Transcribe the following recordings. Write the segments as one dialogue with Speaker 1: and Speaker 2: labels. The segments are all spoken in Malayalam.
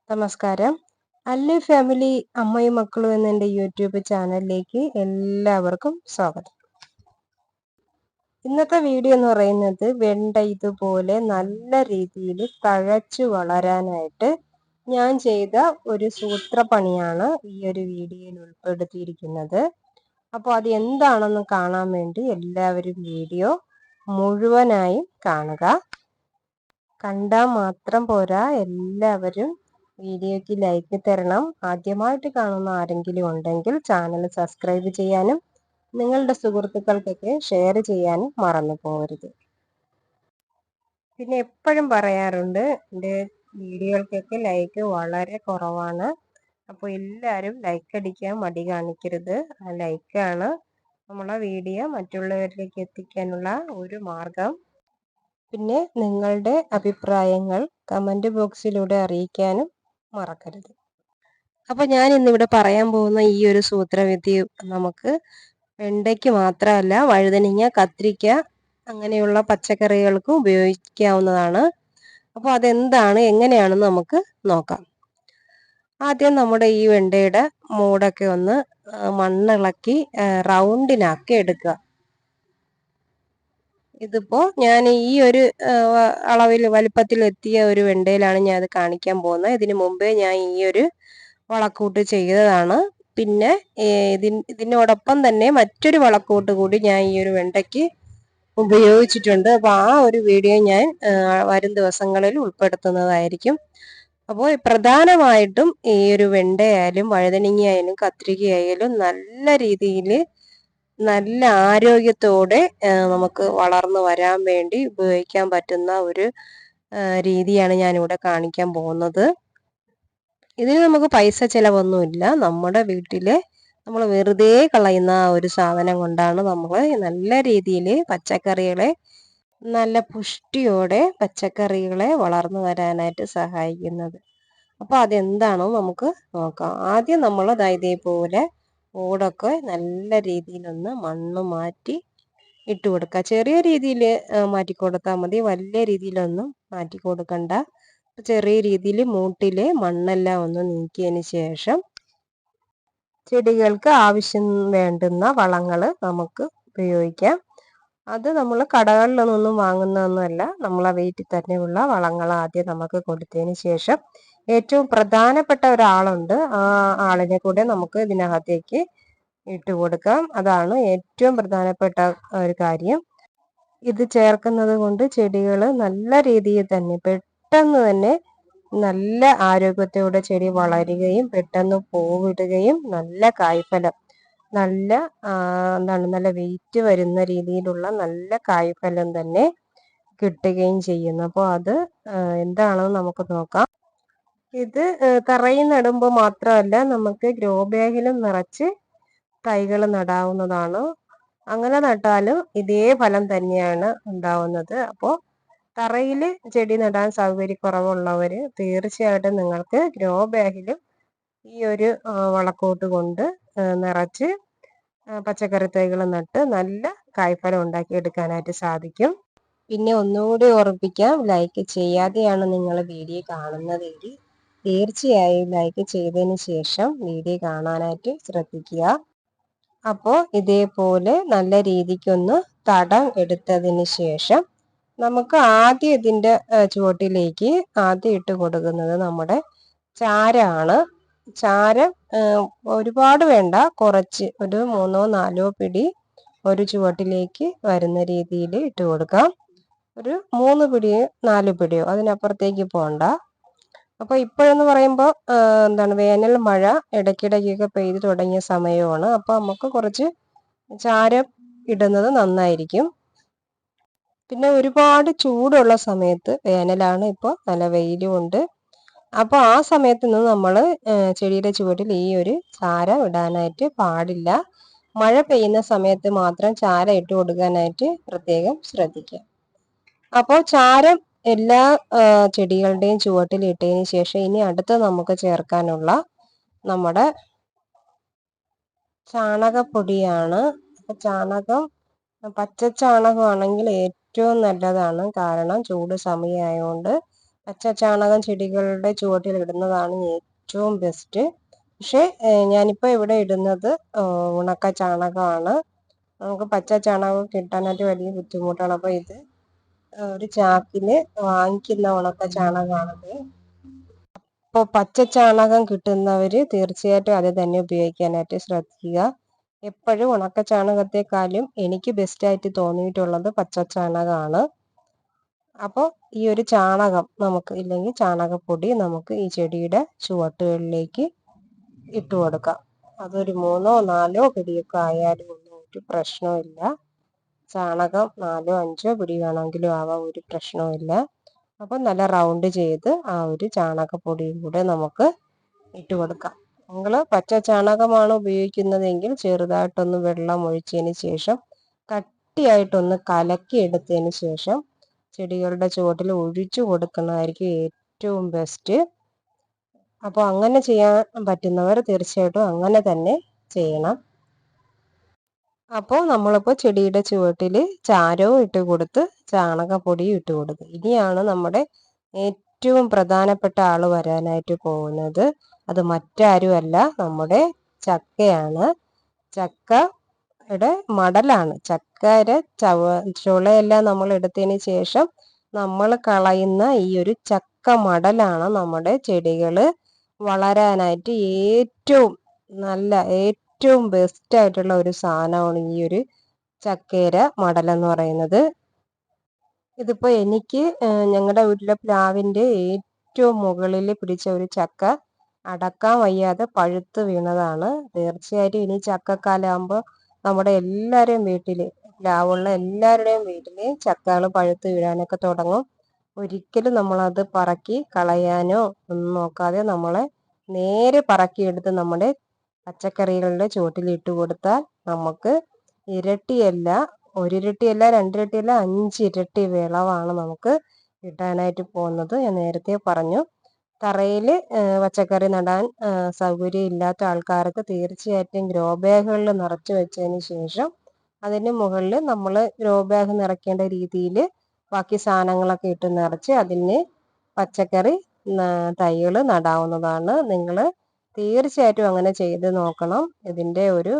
Speaker 1: നമസ്കാരം. അല്ലി ഫാമിലി അമ്മയും മക്കളും എന്ന എൻ്റെ യൂട്യൂബ് ചാനലിലേക്ക് എല്ലാവർക്കും സ്വാഗതം. ഇന്നത്തെ വീഡിയോ എന്ന് പറയുന്നത് വെണ്ട ഇതുപോലെ നല്ല രീതിയിൽ തഴച്ചു വളരാനായിട്ട് ഞാൻ ചെയ്ത ഒരു സൂത്രപ്പണിയാണ് ഈ ഒരു വീഡിയോയിൽ ഉൾപ്പെടുത്തിയിരിക്കുന്നത്. അപ്പോൾ അത് എന്താണെന്ന് കാണാൻ വേണ്ടി എല്ലാവരും വീഡിയോ മുഴുവനായും കാണുക. കണ്ടാൽ മാത്രം പോരാ, എല്ലാവരും വീഡിയോയ്ക്ക് ലൈക്ക് തരണം. ആദ്യമായിട്ട് കാണുന്ന ആരെങ്കിലും ഉണ്ടെങ്കിൽ ചാനൽ സബ്സ്ക്രൈബ് ചെയ്യാനും നിങ്ങളുടെ സുഹൃത്തുക്കൾക്കൊക്കെ ഷെയർ ചെയ്യാനും മറന്നു പോകരുത്. പിന്നെ എപ്പോഴും പറയാറുണ്ട്, എൻ്റെ വീഡിയോകൾക്കൊക്കെ ലൈക്ക് വളരെ കുറവാണ്. അപ്പോൾ എല്ലാവരും ലൈക്ക് അടിക്കാൻ മടി കാണിക്കരുത്. ആ ലൈക്കാണ് നമ്മളെ വീഡിയോ മറ്റുള്ളവരിലേക്ക് എത്തിക്കാനുള്ള ഒരു മാർഗം. പിന്നെ നിങ്ങളുടെ അഭിപ്രായങ്ങൾ കമൻറ്റ് ബോക്സിലൂടെ അറിയിക്കാനും മറക്കരുത്. അപ്പോൾ ഞാൻ ഇന്നിവിടെ പറയാൻ പോകുന്ന ഈ ഒരു സൂത്രവിദ്യ നമുക്ക് വെണ്ടയ്ക്ക് മാത്രമല്ല, വഴുതനങ്ങ, കത്രിക്ക അങ്ങനെയുള്ള പച്ചക്കറികൾക്കും ഉപയോഗിക്കാവുന്നതാണ്. അപ്പോൾ അതെന്താണ്, എങ്ങനെയാണെന്ന് നമുക്ക് നോക്കാം. ആദ്യം നമ്മുടെ ഈ വെണ്ടയുടെ മൂടൊക്കെ ഒന്ന് മണ്ണിളക്കി റൗണ്ടിനാക്കി എടുക്കുക. ഇതിപ്പോ ഞാൻ ഈ ഒരു അളവിൽ വലിപ്പത്തിൽ എത്തിയ ഒരു വെണ്ടയിലാണ് ഞാൻ അത് കാണിക്കാൻ പോകുന്നത്. ഇതിനു മുമ്പേ ഞാൻ ഈ ഒരു വളക്കൂട്ട് ചെയ്തതാണ്. പിന്നെ ഇതിനോടൊപ്പം തന്നെ മറ്റൊരു വളക്കൂട്ട് കൂടി ഞാൻ ഈ ഒരു വെണ്ടയ്ക്ക് ഉപയോഗിച്ചിട്ടുണ്ട്. അപ്പൊ ആ ഒരു വീഡിയോ ഞാൻ വരും ദിവസങ്ങളിൽ ഉൾപ്പെടുത്തുന്നതായിരിക്കും. അപ്പോൾ പ്രധാനമായിട്ടും ഈ ഒരു വെണ്ടയായാലും വഴുതനങ്ങയായാലും കത്രികയായാലും നല്ല രീതിയിൽ നല്ല ആരോഗ്യത്തോടെ നമുക്ക് വളർന്നു വരാൻ വേണ്ടി ഉപയോഗിക്കാൻ പറ്റുന്ന ഒരു രീതിയാണ് ഞാനിവിടെ കാണിക്കാൻ പോകുന്നത്. ഇതിന് നമുക്ക് പൈസ ചിലവൊന്നുമില്ല. നമ്മുടെ വീട്ടിലെ നമ്മൾ വെറുതെ കളയുന്ന ഒരു സാധനം കൊണ്ടാണ് നമ്മൾ നല്ല രീതിയിൽ പച്ചക്കറികളെ നല്ല പുഷ്ടിയോടെ പച്ചക്കറികളെ വളർന്നു വരാനായിട്ട് സഹായിക്കുന്നത്. അപ്പോൾ അതെന്താണോ നമുക്ക് നോക്കാം. ആദ്യം നമ്മൾ ഇതേപോലെ ഓടൊക്കെ നല്ല രീതിയിലൊന്ന് മണ്ണ് മാറ്റി ഇട്ട് കൊടുക്കുക. ചെറിയ രീതിയിൽ മാറ്റി കൊടുത്താൽ മതി, വലിയ രീതിയിലൊന്നും മാറ്റി കൊടുക്കണ്ട. ചെറിയ രീതിയിൽ മൂട്ടിലെ മണ്ണെല്ലാം ഒന്ന് നീക്കിയതിന് ശേഷം ചെടികൾക്ക് ആവശ്യം വേണ്ടുന്ന വളങ്ങൾ നമുക്ക് ഉപയോഗിക്കാം. അത് നമ്മൾ കടകളിലൊന്നും വാങ്ങുന്നതൊന്നുമല്ല, നമ്മളെ വീട്ടിൽ തന്നെയുള്ള വളങ്ങൾ ആദ്യം നമുക്ക് കൊടുത്തതിന് ശേഷം ഏറ്റവും പ്രധാനപ്പെട്ട ഒരാളുണ്ട്, ആ ആളിനെ കൂടെ നമുക്ക് ഇതിനകത്തേക്ക് ഇട്ട് കൊടുക്കാം. അതാണ് ഏറ്റവും പ്രധാനപ്പെട്ട ഒരു കാര്യം. ഇത് ചേർക്കുന്നത് കൊണ്ട് ചെടികൾ നല്ല രീതിയിൽ തന്നെ പെട്ടെന്ന് തന്നെ നല്ല ആരോഗ്യത്തോടെ ചെടി വളരുകയും പെട്ടെന്ന് പൂവിടുകയും നല്ല കായ്ഫലം, നല്ല നല്ല വെയിറ്റ് വരുന്ന രീതിയിലുള്ള നല്ല കായ്ഫലം തന്നെ കിട്ടുകയും ചെയ്യുന്നു. അപ്പോൾ അത് എന്താണെന്ന് നമുക്ക് നോക്കാം. ഇത് തറയിൽ നടുമ്പോൾ മാത്രമല്ല, നമുക്ക് ഗ്രോ ബാഗിലും നിറച്ച് തൈകൾ നടാവുന്നതാണ്. അങ്ങനെ നട്ടാലും ഇതേ ഫലം തന്നെയാണ് ഉണ്ടാവുന്നത്. അപ്പോൾ തറയിൽ ചെടി നടാൻ സൗകര്യക്കുറവുള്ളവർ തീർച്ചയായിട്ടും നിങ്ങൾക്ക് ഗ്രോ ബാഗിലും ഈ ഒരു വളക്കൂട്ട് കൊണ്ട് നിറച്ച് പച്ചക്കറി തൈകൾ നട്ട് നല്ല കായ്ഫലം ഉണ്ടാക്കിയെടുക്കാനായിട്ട് സാധിക്കും. പിന്നെ ഒന്നുകൂടി ഓർമ്മിപ്പിക്കാം, ലൈക്ക് ചെയ്യാതെയാണ് നിങ്ങൾ വീഡിയോ കാണുന്നതെങ്കിൽ തീർച്ചയായും ലൈക്ക് ചെയ്തതിന് ശേഷം വീഡിയോ കാണാനായിട്ട് ശ്രദ്ധിക്കുക. അപ്പോൾ ഇതേപോലെ നല്ല രീതിക്കൊന്ന് തടം എടുത്തതിന് ശേഷം നമുക്ക് ആദ്യം ഇതിൻ്റെ ചുവട്ടിലേക്ക് ആദ്യം ഇട്ട് കൊടുക്കുന്നത് നമ്മുടെ ചാരമാണ്. ചാരം ഒരുപാട് വേണ്ട, കുറച്ച് ഒരു 3-4 പിടി ഒരു ചുവട്ടിലേക്ക് വരുന്ന രീതിയിൽ ഇട്ട് കൊടുക്കാം. ഒരു 3 പിടിയോ 4 പിടിയോ അതിനപ്പുറത്തേക്ക് പോകണ്ട. അപ്പോൾ ഇപ്പോഴെന്ന് പറയുമ്പോൾ വേനൽ മഴ ഇടയ്ക്കിടയ്ക്കൊക്കെ പെയ്തു തുടങ്ങിയ സമയമാണ്. അപ്പോൾ നമുക്ക് കുറച്ച് ചാരം ഇടുന്നത് നന്നായിരിക്കും. പിന്നെ ഒരുപാട് ചൂടുള്ള സമയത്ത്, വേനലാണ് ഇപ്പോൾ, നല്ല വെയിലും ഉണ്ട്. അപ്പോൾ ആ സമയത്തൊന്നും നമ്മൾ ചെടിയുടെ ചുവട്ടിൽ ഈ ഒരു ചാരം ഇടാനായിട്ട് പാടില്ല. മഴ പെയ്യുന്ന സമയത്ത് മാത്രം ചാരം ഇട്ട് കൊടുക്കാനായിട്ട് പ്രത്യേകം ശ്രദ്ധിക്കുക. അപ്പോൾ ചാരം എല്ലാ ചെടികളുടെയും ചുവട്ടിൽ ഇട്ടതിന് ശേഷം ഇനി അടുത്ത് നമുക്ക് ചേർക്കാനുള്ള നമ്മുടെ ചാണകപ്പൊടിയാണ്. ചാണകം പച്ച ചാണകമാണെങ്കിൽ ഏറ്റവും നല്ലതാണ്. കാരണം ചൂട് സമയമായതുകൊണ്ട് പച്ച ചാണകം ചെടികളുടെ ചുവട്ടിൽ ഇടുന്നതാണ് ഏറ്റവും ബെസ്റ്റ്. പക്ഷേ ഞാനിപ്പോൾ ഇവിടെ ഇടുന്നത് ഉണക്ക ചാണകമാണ്. നമുക്ക് പച്ച ചാണകം കിട്ടാനായിട്ട് വലിയ ബുദ്ധിമുട്ടാണ്. അപ്പോൾ ഇത് ഒരു ചാക്കിന് വാങ്ങിക്കുന്ന ഉണക്ക ചാണകമാണത്. അപ്പോൾ പച്ച ചാണകം കിട്ടുന്നവർ തീർച്ചയായിട്ടും അത് തന്നെ ഉപയോഗിക്കാനായിട്ട് ശ്രദ്ധിക്കുക. എപ്പോഴും ഉണക്ക ചാണകത്തെക്കാളും എനിക്ക് ബെസ്റ്റായിട്ട് തോന്നിയിട്ടുള്ളത് പച്ച ചാണകമാണ്. അപ്പോൾ ഈ ഒരു ചാണകം നമുക്ക് ഇല്ലെങ്കിൽ ചാണകപ്പൊടി നമുക്ക് ഈ ചെടിയുടെ ചുവട്ടുകളിലേക്ക് ഇട്ട് കൊടുക്കാം. അതൊരു 3 or 4 പിടിയൊക്കെ ആയാലും ഒന്നും ഒരു പ്രശ്നവുമില്ല. ചാണകം 4 or 5 പിടി വേണമെങ്കിലും ആവാം, ഒരു പ്രശ്നവുമില്ല. അപ്പം നല്ല റൗണ്ട് ചെയ്ത് ആ ഒരു ചാണകപ്പൊടിയും കൂടെ നമുക്ക് ഇട്ട് കൊടുക്കാം. നിങ്ങൾ പച്ച ചാണകമാണ് ഉപയോഗിക്കുന്നതെങ്കിൽ ചെറുതായിട്ടൊന്ന് വെള്ളം ഒഴിച്ചതിന് ശേഷം കട്ടിയായിട്ടൊന്ന് കലക്കി എടുത്തതിന് ശേഷം ചെടികളുടെ ചുവട്ടിൽ ഒഴിച്ചു കൊടുക്കുന്നതായിരിക്കും ഏറ്റവും ബെസ്റ്റ്. അപ്പോൾ അങ്ങനെ ചെയ്യാൻ പറ്റുന്നവർ തീർച്ചയായിട്ടും അങ്ങനെ തന്നെ ചെയ്യണം. അപ്പോൾ നമ്മളിപ്പോൾ ചെടിയുടെ ചുവട്ടിൽ ചാരവും ഇട്ട് കൊടുത്ത് ചാണകപ്പൊടിയും ഇട്ട് കൊടുത്ത് ഇനിയാണ് നമ്മുടെ ഏറ്റവും പ്രധാനപ്പെട്ട ആൾ വരാനായിട്ട് പോകുന്നത്. അത് മറ്റാരുമല്ല, നമ്മുടെ ചക്കയാണ്. ചക്കയുടെ മടലാണ്. ചക്കയുടെ ചുളയെല്ലാം നമ്മൾ എടുത്തതിന് ശേഷം നമ്മൾ കളയുന്ന ഈ ഒരു ചക്ക മടലാണ് നമ്മുടെ ചെടികൾ വളരാനായിട്ട് ഏറ്റവും ബെസ്റ്റ് ആയിട്ടുള്ള ഒരു സാധനമാണ് ഈ ഒരു ചക്കയുടെ മടലെന്ന് പറയുന്നത്. ഇതിപ്പോൾ എനിക്ക് ഞങ്ങളുടെ വീട്ടിലെ പ്ലാവിൻ്റെ ഏറ്റവും മുകളിൽ പിടിച്ച ഒരു ചക്ക അടക്കാൻ വയ്യാതെ പഴുത്ത് വീണതാണ്. തീർച്ചയായിട്ടും ഇനി ചക്കക്കാലാകുമ്പോൾ നമ്മുടെ എല്ലാവരുടെയും വീട്ടിൽ, പ്ലാവുള്ള എല്ലാവരുടെയും വീട്ടിൽ ചക്കകൾ പഴുത്ത് വീഴാനൊക്കെ തുടങ്ങും. ഒരിക്കലും നമ്മളത് പറക്കി കളയാനോ ഒന്നും നോക്കാതെ നമ്മളെ നേരെ പറക്കിയെടുത്ത് നമ്മുടെ പച്ചക്കറികളുടെ ചുവട്ടിൽ ഇട്ട് കൊടുത്താൽ നമുക്ക് ഇരട്ടിയല്ല, ഒരിരട്ടിയല്ല, രണ്ടിരട്ടിയല്ല, 5 ഇരട്ടി വിളവാണ് നമുക്ക് കിട്ടാനായിട്ട് പോകുന്നത്. ഞാൻ നേരത്തെ പറഞ്ഞു. തറയിൽ പച്ചക്കറി നടാൻ സൗകര്യം ഇല്ലാത്ത ആൾക്കാർക്ക് തീർച്ചയായിട്ടും ഗ്രോ ബാഗുകളിൽ നിറച്ച് വെച്ചതിന് ശേഷം അതിന് മുകളിൽ നമ്മൾ ഗ്രോ ബാഗ് നിറയ്ക്കേണ്ട രീതിയിൽ ബാക്കി സാധനങ്ങളൊക്കെ ഇട്ട് നിറച്ച് അതിന് പച്ചക്കറി തൈകൾ നടാവുന്നതാണ്. നിങ്ങൾ തീർച്ചയായിട്ടും അങ്ങനെ ചെയ്ത് നോക്കണം. ഇതിൻ്റെ ഒരു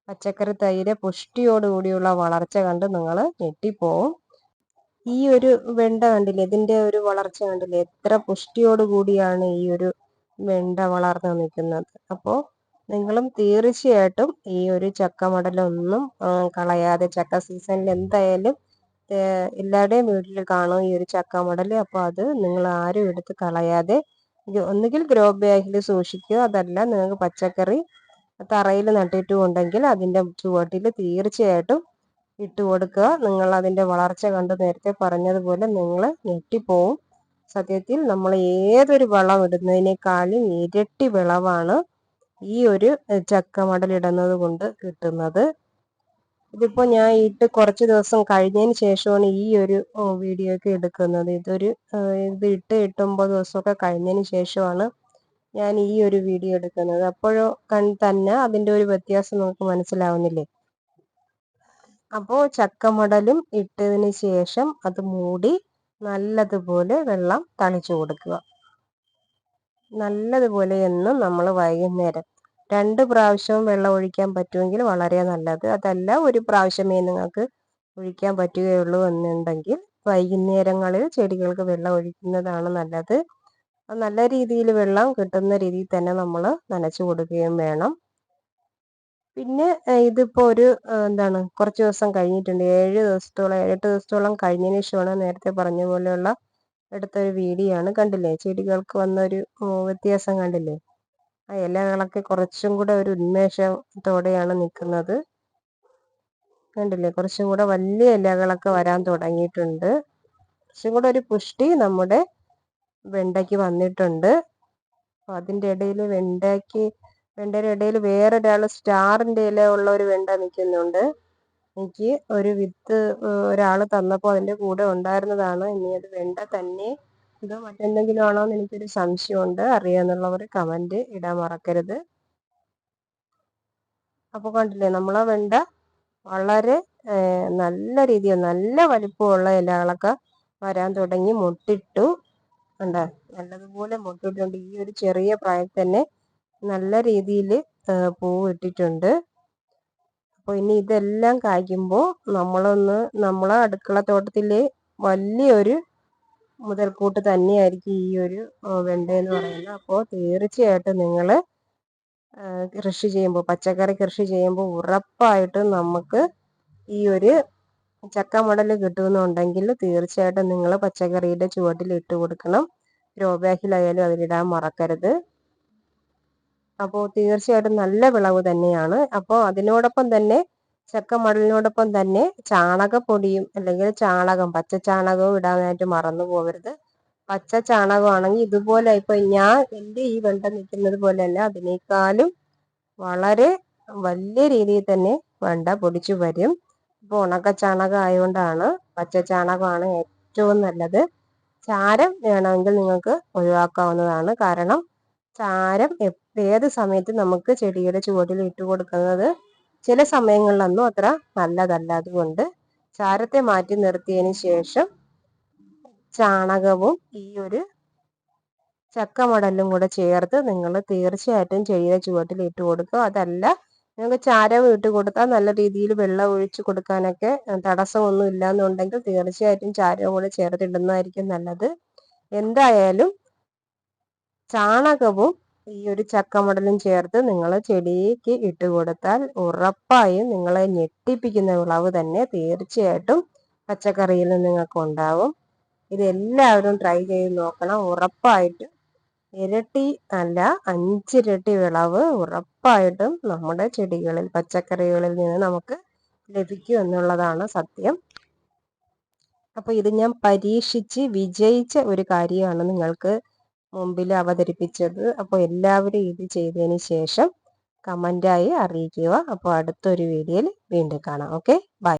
Speaker 1: പച്ചക്കറി തൈയുടെ പുഷ്ടിയോടുകൂടിയുള്ള വളർച്ച കണ്ട് നിങ്ങൾ ഞെട്ടിപ്പോവും. ഈ ഒരു വെണ്ട കണ്ടില്ലേ, ഇതിൻ്റെ ഒരു വളർച്ച കണ്ടില്ലേ, എത്ര പുഷ്ടിയോടുകൂടിയാണ് ഈ ഒരു വെണ്ട വളർന്നു നിൽക്കുന്നത്. അപ്പോൾ നിങ്ങളും തീർച്ചയായിട്ടും ഈ ഒരു ചക്ക മടലൊന്നും കളയാതെ, ചക്ക സീസണിൽ എന്തായാലും എല്ലാവരുടെയും വീട്ടിൽ കാണും ഈ ഒരു ചക്ക മടൽ. അപ്പോൾ അത് നിങ്ങൾ ആരും എടുത്ത് കളയാതെ ഒന്നുകിൽ ഗ്രോ ബാഗിൽ സൂക്ഷിക്കുക, അതല്ല നിങ്ങൾക്ക് പച്ചക്കറി തറയിൽ നട്ടിട്ടുമുണ്ടെങ്കിൽ അതിൻ്റെ ചുവട്ടിൽ തീർച്ചയായിട്ടും ഇട്ട് കൊടുക്കുക. നിങ്ങൾ അതിൻ്റെ വളർച്ച കണ്ട് നേരത്തെ പറഞ്ഞതുപോലെ നിങ്ങൾ ഞെട്ടിപ്പോവും. സത്യത്തിൽ നമ്മൾ ഏതൊരു വളം ഇടുന്നതിനേക്കാളും ഇരട്ടി വിളവാണ് ഈ ഒരു ചക്ക മടലിടുന്നത് കൊണ്ട് കിട്ടുന്നത്. ഇതിപ്പോൾ ഞാൻ ഇട്ട് കുറച്ച് ദിവസം കഴിഞ്ഞതിന് ശേഷമാണ് ഈ ഒരു വീഡിയോ ഒക്കെ എടുക്കുന്നത്. ഇത് ഇട്ട് 8-9 ദിവസമൊക്കെ കഴിഞ്ഞതിന് ശേഷമാണ് ഞാൻ ഈ ഒരു വീഡിയോ എടുക്കുന്നത്. അപ്പോഴോ തന്നെ അതിൻ്റെ ഒരു വ്യത്യാസം നമുക്ക് മനസ്സിലാവുന്നില്ലേ. അപ്പോൾ ചക്കമടലും ഇട്ടതിന് ശേഷം അത് മൂടി നല്ലതുപോലെ വെള്ളം തളിച്ചു കൊടുക്കുക. നല്ലതുപോലെ എന്നും നമ്മൾ വൈകുന്നേരം 2 പ്രാവശ്യവും വെള്ളം ഒഴിക്കാൻ പറ്റുമെങ്കിൽ വളരെ നല്ലത്. അതല്ല ഒരു പ്രാവശ്യമേ നിങ്ങൾക്ക് ഒഴിക്കാൻ പറ്റുകയുള്ളൂ എന്നുണ്ടെങ്കിൽ വൈകുന്നേരങ്ങളിൽ ചെടികൾക്ക് വെള്ളം ഒഴിക്കുന്നതാണ് നല്ലത്. നല്ല രീതിയിൽ വെള്ളം കിട്ടുന്ന രീതിയിൽ തന്നെ നമ്മൾ നനച്ചു കൊടുക്കുകയും വേണം. പിന്നെ ഇതിപ്പോൾ ഒരു കുറച്ച് ദിവസം കഴിഞ്ഞിട്ടുണ്ട്, 7-8 ദിവസത്തോളം കഴിഞ്ഞതിന് ശേഷമാണ് നേരത്തെ പറഞ്ഞ പോലെയുള്ള എടുത്തൊരു വീഡിയോ ആണ്. കണ്ടില്ലേ, ചെടികൾക്ക് വന്നൊരു വ്യത്യാസം കണ്ടില്ലേ. ആ ഇലകളൊക്കെ കുറച്ചും കൂടെ ഒരു ഉന്മേഷത്തോടെയാണ് നിൽക്കുന്നത്. കണ്ടില്ലേ, കുറച്ചും കൂടെ വലിയ ഇലകളൊക്കെ വരാൻ തുടങ്ങിയിട്ടുണ്ട്. കുറച്ചും കൂടെ ഒരു പുഷ്ടി നമ്മുടെ വെണ്ടയ്ക്ക് വന്നിട്ടുണ്ട്. അപ്പോൾ അതിൻ്റെ ഇടയിൽ വെണ്ടയുടെ ഇടയിൽ വേറൊരാൾ സ്റ്റാറിൻ്റെ ഇല ഉള്ള ഒരു വെണ്ട നിൽക്കുന്നുണ്ട്. എനിക്ക് ഒരു വിത്ത് ഒരാൾ തന്നപ്പോൾ അതിൻ്റെ കൂടെ ഉണ്ടായിരുന്നതാണ്. ഇനി അത് വെണ്ട തന്നെ ഇതോ മറ്റെന്തെങ്കിലും ആണോ എന്ന് എനിക്കൊരു സംശയമുണ്ട്. അറിയാമെന്നുള്ളവർ കമൻറ്റ് ഇടാൻ മറക്കരുത്. അപ്പോൾ കണ്ടില്ലേ, നമ്മളെ വെണ്ട വളരെ നല്ല രീതിയിൽ നല്ല വലിപ്പമുള്ള ഇലകളൊക്കെ വരാൻ തുടങ്ങി, മുട്ടിട്ടു. ഉണ്ട്, നല്ലതുപോലെ മുട്ടിട്ടുണ്ട്. ഈ ഒരു ചെറിയ പ്രായത്തിൽ തന്നെ നല്ല രീതിയിൽ പൂവ് ഇട്ടിട്ടുണ്ട്. അപ്പോൾ ഇനി ഇതെല്ലാം കായ്ക്കുമ്പോൾ നമ്മളെ അടുക്കള തോട്ടത്തിലെ വലിയൊരു മുതൽക്കൂട്ട് തന്നെയായിരിക്കും ഈ ഒരു വെണ്ട എന്ന് പറയുന്നത്. അപ്പോൾ തീർച്ചയായിട്ടും നിങ്ങൾ കൃഷി ചെയ്യുമ്പോൾ, പച്ചക്കറി കൃഷി ചെയ്യുമ്പോൾ ഉറപ്പായിട്ടും നമുക്ക് ഈ ഒരു ചക്കമടൽ കിട്ടുമെന്നുണ്ടെങ്കിൽ തീർച്ചയായിട്ടും നിങ്ങൾ പച്ചക്കറിയുടെ ചുവട്ടിൽ ഇട്ട് കൊടുക്കണം. ഗ്രോ ബാഗിലായാലും അതിലിടാൻ മറക്കരുത്. അപ്പോൾ തീർച്ചയായിട്ടും നല്ല വിളവ് തന്നെയാണ്. അപ്പോൾ അതിനോടൊപ്പം തന്നെ ചക്കമടലിനോടൊപ്പം തന്നെ ചാണകപ്പൊടിയും അല്ലെങ്കിൽ ചാണകം, പച്ച ചാണകവും ഇടാനായിട്ട് മറന്നു പോകരുത്. പച്ച ചാണകമാണെങ്കിൽ ഇതുപോലെ ഇപ്പൊ ഞാൻ എൻ്റെ ഈ വെണ്ട നിൽക്കുന്നത് പോലെയല്ല, അതിനേക്കാളും വളരെ വലിയ രീതിയിൽ തന്നെ വെണ്ട പൊടിച്ചു വരും. ഇപ്പോൾ ഉണക്ക ചാണകം ആയതുകൊണ്ടാണ് പച്ച ചാണകമാണ് ഏറ്റവും നല്ലത്. ചാരം വേണമെങ്കിൽ നിങ്ങൾക്ക് ഒഴിവാക്കാവുന്നതാണ്. കാരണം ചാരം ഏത് സമയത്ത് നമുക്ക് ചെടിയുടെ ചുവട്ടിൽ ഇട്ട് കൊടുക്കുന്നത് ചില സമയങ്ങളിലൊന്നും അത്ര നല്ലതല്ല. അതുകൊണ്ട് ചാരത്തെ മാറ്റി നിർത്തിയതിന് ശേഷം ചാണകവും ഈ ഒരു ചക്കമടലും കൂടെ ചേർത്ത് നിങ്ങൾ തീർച്ചയായിട്ടും ചെടിയുടെ ചുവട്ടിൽ ഇട്ട് കൊടുക്കുക. അതല്ല നിങ്ങൾക്ക് ചാരം ഇട്ട് കൊടുത്താൽ നല്ല രീതിയിൽ വെള്ളം ഒഴിച്ചു കൊടുക്കാനൊക്കെ തടസ്സമൊന്നും ഇല്ലാന്നുണ്ടെങ്കിൽ തീർച്ചയായിട്ടും ചാരവും കൂടെ ചേർത്തിടുന്നതായിരിക്കും നല്ലത്. എന്തായാലും ചാണകവും ഈ ഒരു ചക്കമടലും ചേർത്ത് നിങ്ങൾ ചെടിക്ക് ഇട്ട് കൊടുത്താൽ ഉറപ്പായും നിങ്ങളെ ഞെട്ടിപ്പിക്കുന്ന വിളവ് തന്നെ തീർച്ചയായിട്ടും പച്ചക്കറിയിൽ നിങ്ങൾക്ക് ഉണ്ടാവും. ഇതെല്ലാവരും ട്രൈ ചെയ്ത് നോക്കണം. ഉറപ്പായിട്ടും ഇരട്ടി അല്ല 5 ഇരട്ടി വിളവ് ഉറപ്പായിട്ടും നമ്മുടെ ചെടികളിൽ, പച്ചക്കറികളിൽ നിന്ന് നമുക്ക് ലഭിക്കും എന്നുള്ളതാണ് സത്യം. അപ്പോൾ ഇത് ഞാൻ പരീക്ഷിച്ച് വിജയിച്ച ഒരു കാര്യമാണ് നിങ്ങൾക്ക് മുമ്പിൽ അവതരിപ്പിച്ചത്. അപ്പോൾ എല്ലാവരും ഇത് ചെയ്തതിന് ശേഷം കമൻ്റായി അറിയിക്കുക. അപ്പോൾ അടുത്തൊരു വീഡിയോയിൽ വീണ്ടും കാണാം. Okay, by.